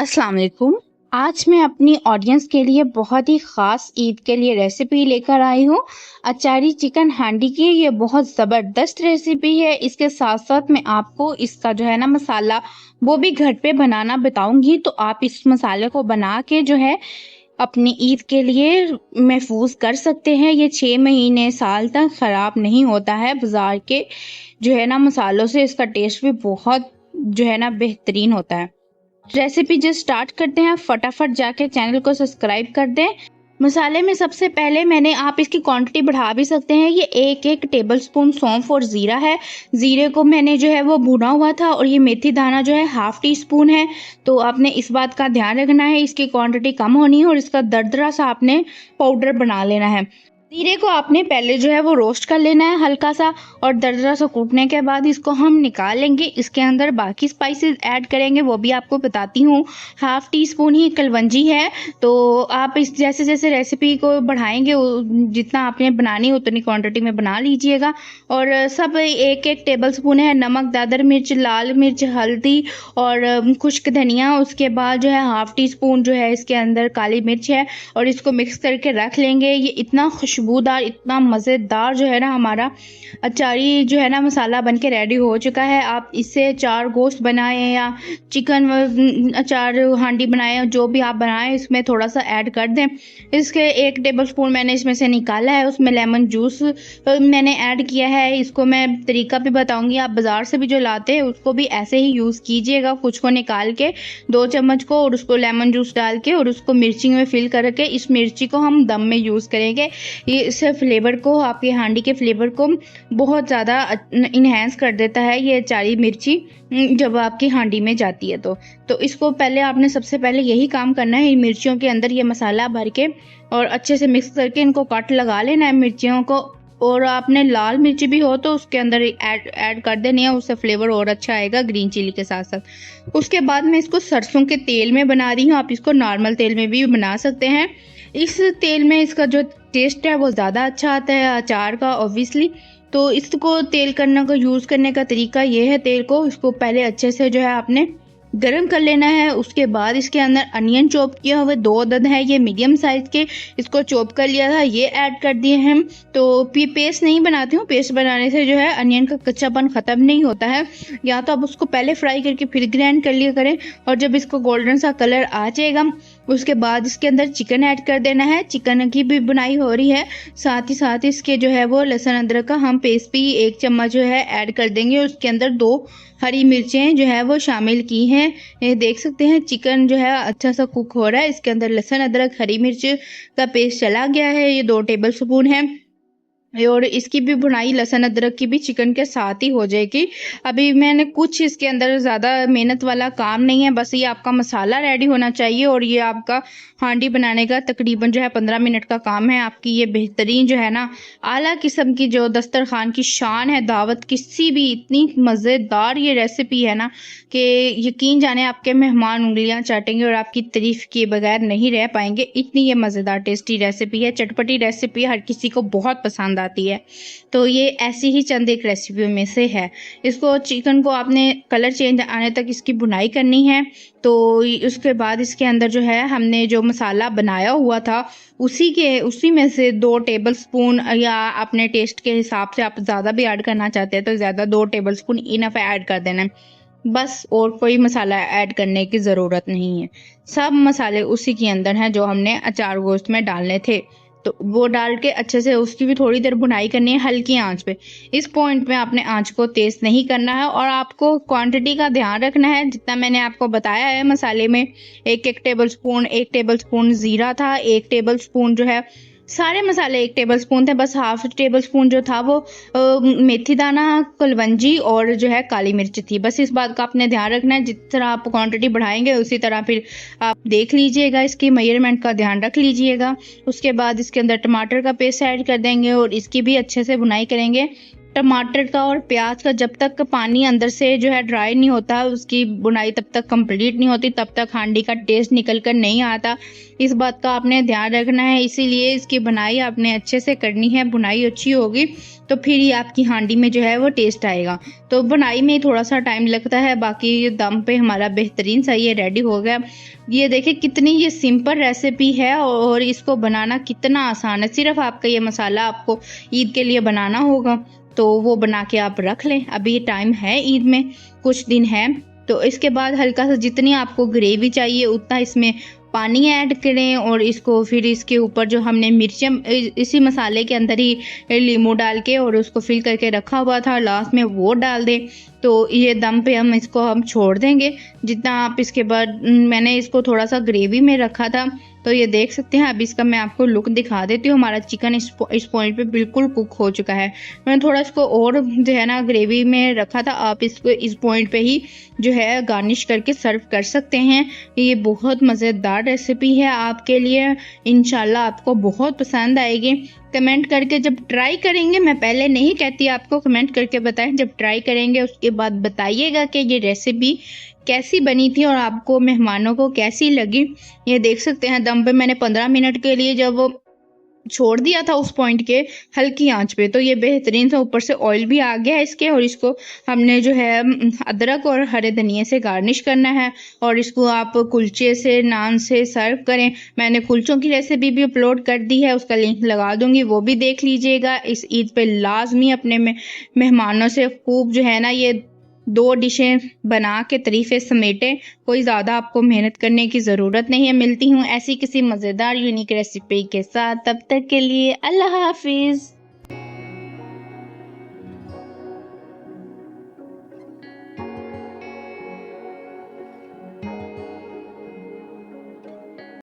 अस्सलाम वालेकुम। आज मैं अपनी ऑडियंस के लिए बहुत ही ख़ास ईद के लिए रेसिपी लेकर आई हूँ। अचारी चिकन हांडी की ये बहुत ज़बरदस्त रेसिपी है। इसके साथ-साथ मैं आपको इसका जो है ना मसाला वो भी घर पे बनाना बताऊँगी। तो आप इस मसाले को बना के जो है अपनी ईद के लिए महफूज़ कर सकते हैं। ये 6 महीने, साल तक ख़राब नहीं होता है। बाज़ार के जो है ना मसालों से इसका टेस्ट भी बहुत जो है ना बेहतरीन होता है। रेसिपी जो स्टार्ट करते हैं, फटाफट जाके चैनल को सब्सक्राइब कर दें। मसाले में सबसे पहले मैंने आप इसकी क्वांटिटी बढ़ा भी सकते हैं। ये एक टेबलस्पून सौंफ और ज़ीरा है। ज़ीरे को मैंने जो है वो भुना हुआ था और ये मेथी दाना जो है हाफ टी स्पून है। तो आपने इस बात का ध्यान रखना है, इसकी क्वांटिटी कम होनी है और इसका दरदरा सा आपने पाउडर बना लेना है। ज़ीरे को आपने पहले जो है वो रोस्ट कर लेना है हल्का सा और दरदरा सा कूटने के बाद इसको हम निकाल लेंगे। इसके अंदर बाकी स्पाइसेस ऐड करेंगे, वो भी आपको बताती हूँ। हाफ टी स्पून ही कलवंजी है। तो आप इस जैसे जैसे रेसिपी को बढ़ाएंगे जितना आपने बनानी है उतनी क्वांटिटी में बना लीजिएगा। और सब एक टेबल स्पून है नमक, दादर मिर्च, लाल मिर्च, हल्दी और खुश्क धनिया। उसके बाद जो है हाफ टी स्पून जो है इसके अंदर काली मिर्च है और इसको मिक्स करके रख लेंगे। ये इतना खुशबूदार, इतना मज़ेदार जो है ना हमारा अचारी जो है ना मसाला बन के रेडी हो चुका है। आप इससे अचार गोश्त बनाएं या चिकन अचार हांडी बनाएं, जो भी आप बनाएं इसमें थोड़ा सा ऐड कर दें। इसके 1 टेबलस्पून मैंने इसमें से निकाला है, उसमें लेमन जूस मैंने ऐड किया है। इसको मैं तरीका भी बताऊंगी, आप बाज़ार से भी जो लाते हैं उसको भी ऐसे ही यूज़ कीजिएगा। कुछ को निकाल के 2 चम्मच को और उसको लेमन जूस डाल के और उसको मिर्ची में फिल करके इस मिर्ची को हम दम में यूज़ करेंगे। ये इस फ्लेवर को, आपके हांडी के फ्लेवर को बहुत ज़्यादा इन्हेंस कर देता है ये अचारी मिर्ची जब आपकी हांडी में जाती है। तो इसको पहले आपने सबसे पहले यही काम करना है, इन मिर्चियों के अंदर ये मसाला भर के और अच्छे से मिक्स करके इनको कट लगा लेना है मिर्चियों को। और आपने लाल मिर्ची भी हो तो उसके अंदर ऐड कर देनी है, उससे फ्लेवर और अच्छा आएगा ग्रीन चिली के साथ साथ। उसके बाद मैं इसको सरसों के तेल में बना रही हूँ, आप इसको नॉर्मल तेल में भी बना सकते हैं। इस तेल में इसका जो टेस्ट है वो ज़्यादा अच्छा आता है अचार का ऑब्वियसली। तो इसको तेल करने का यूज़ करने का तरीका ये है, तेल को इसको पहले अच्छे से जो है आपने गरम कर लेना है। उसके बाद इसके अंदर अनियन चॉप किया हुआ 2 अदद है, ये मीडियम साइज के, इसको चॉप कर लिया था, ये ऐड कर दिए हम। तो पेस्ट नहीं बनाती हूँ, पेस्ट बनाने से जो है अनियन का कच्चापन ख़त्म नहीं होता है। या तो आप उसको पहले फ्राई करके फिर ग्राइंड कर लिया करें और जब इसको गोल्डन सा कलर आ जाएगा उसके बाद इसके अंदर चिकन ऐड कर देना है। चिकन की भी बुनाई हो रही है, साथ ही साथ इसके जो है वो लहसुन अदरक का हम पेस्ट भी 1 चम्मच जो है ऐड कर देंगे। उसके अंदर 2 हरी मिर्चें जो है वो शामिल की हैं। ये देख सकते हैं चिकन जो है अच्छा सा कुक हो रहा है, इसके अंदर लहसुन अदरक हरी मिर्च का पेस्ट चला गया है, ये 2 टेबल स्पून है। और इसकी भी भुनाई लहसुन अदरक की भी चिकन के साथ ही हो जाएगी। अभी मैंने कुछ इसके अंदर ज़्यादा मेहनत वाला काम नहीं है, बस ये आपका मसाला रेडी होना चाहिए और ये आपका हांडी बनाने का तकरीबन जो है 15 मिनट का काम है। आपकी ये बेहतरीन जो है ना आला किस्म की जो दस्तरखान की शान है दावत किसी भी, इतनी मज़ेदार ये रेसिपी है ना कि यकीन जाने आपके मेहमान उंगलियां चाटेंगे और आपकी तारीफ किए बगैर नहीं रह पाएंगे। इतनी ये मज़ेदार टेस्टी रेसिपी है, चटपटी रेसिपी, हर किसी को बहुत पसंद आती है। तो ये ऐसी ही चंद एक रेसिपियों में से है। इसको चिकन को आपने कलर चेंज आने तक इसकी भुनाई करनी है। तो उसके बाद इसके अंदर जो है हमने जो मसाला बनाया हुआ था उसी में से 2 टेबल स्पून, या अपने टेस्ट के हिसाब से आप ज़्यादा भी ऐड करना चाहते हैं तो ज़्यादा 2 टेबल स्पून इनफ ऐड कर देना है बस। और कोई मसाला ऐड करने की ज़रूरत नहीं है। सब मसाले उसी के अंदर हैं जो हमने अचार गोश्त में डालने थे। तो वो डाल के अच्छे से उसकी भी थोड़ी देर भुनाई करनी है हल्की आंच पे। इस पॉइंट पे आपने आंच को तेज़ नहीं करना है और आपको क्वांटिटी का ध्यान रखना है जितना मैंने आपको बताया है। मसाले में 1 टेबल स्पून ज़ीरा था, 1 टेबल स्पून जो है सारे मसाले 1 टेबल स्पून थे, बस हाफ टेबल स्पून जो था वो मेथी दाना, कलवंजी और जो है काली मिर्च थी। बस इस बात का आपने ध्यान रखना है, जिस तरह आप क्वांटिटी बढ़ाएंगे उसी तरह फिर आप देख लीजिएगा, इसकी मेजरमेंट का ध्यान रख लीजिएगा। उसके बाद इसके अंदर टमाटर का पेस्ट ऐड कर देंगे और इसकी भी अच्छे से भुनाई करेंगे। टमाटर का और प्याज का जब तक पानी अंदर से जो है ड्राई नहीं होता, उसकी बुनाई तब तक कंप्लीट नहीं होती, तब तक हांडी का टेस्ट निकल कर नहीं आता। इस बात का आपने ध्यान रखना है, इसीलिए इसकी बुनाई आपने अच्छे से करनी है। बुनाई अच्छी होगी तो फिर ही आपकी हांडी में जो है वो टेस्ट आएगा। तो बुनाई में थोड़ा सा टाइम लगता है, बाकी दम पे हमारा बेहतरीन सा ये रेडी हो गया। ये देखिए कितनी ये सिंपल रेसिपी है और इसको बनाना कितना आसान है। सिर्फ आपका ये मसाला आपको ईद के लिए बनाना होगा, तो वो बना के आप रख लें। अभी टाइम है, ईद में कुछ दिन है। तो इसके बाद हल्का सा जितनी आपको ग्रेवी चाहिए उतना इसमें पानी ऐड करें और इसको फिर इसके ऊपर जो हमने मिर्चें इसी मसाले के अंदर ही लींबू डाल के और उसको फिल करके रखा हुआ था, लास्ट में वो डाल दें। तो ये दम पे हम छोड़ देंगे जितना आप। इसके बाद मैंने इसको थोड़ा सा ग्रेवी में रखा था, तो ये देख सकते हैं। अब इसका मैं आपको लुक दिखा देती हूँ। हमारा चिकन इस पॉइंट पे बिल्कुल कुक हो चुका है। मैंने थोड़ा इसको और जो है ना ग्रेवी में रखा था। आप इसको इस पॉइंट पे ही जो है गार्निश करके सर्व कर सकते हैं। ये बहुत मज़ेदार रेसिपी है आपके लिए, इंशाल्लाह आपको बहुत पसंद आएगी। कमेंट करके जब ट्राई करेंगे, मैं पहले नहीं कहती आपको, कमेंट करके बताएं जब ट्राई करेंगे उसके बाद बताइएगा कि ये रेसिपी कैसी बनी थी और आपको मेहमानों को कैसी लगी। ये देख सकते हैं दम पे मैंने 15 मिनट के लिए जब छोड़ दिया था उस पॉइंट के हल्की आंच पे, तो ये बेहतरीन से ऊपर से ऑयल भी आ गया है इसके। और इसको हमने जो है अदरक और हरे धनिए से गार्निश करना है और इसको आप कुलचे से, नान से सर्व करें। मैंने कुलचों की रेसिपी भी अपलोड कर दी है, उसका लिंक लगा दूंगी, वो भी देख लीजिएगा। इस ईद पे लाजमी अपने मेहमानों से खूब जो है ना ये 2 डिशें बना के तरीफे समेटे। कोई ज़्यादा आपको मेहनत करने की ज़रूरत नहीं है। मिलती हूँ ऐसी किसी मज़ेदार यूनिक रेसिपी के साथ, तब तक के लिए अल्लाह हाफिज़।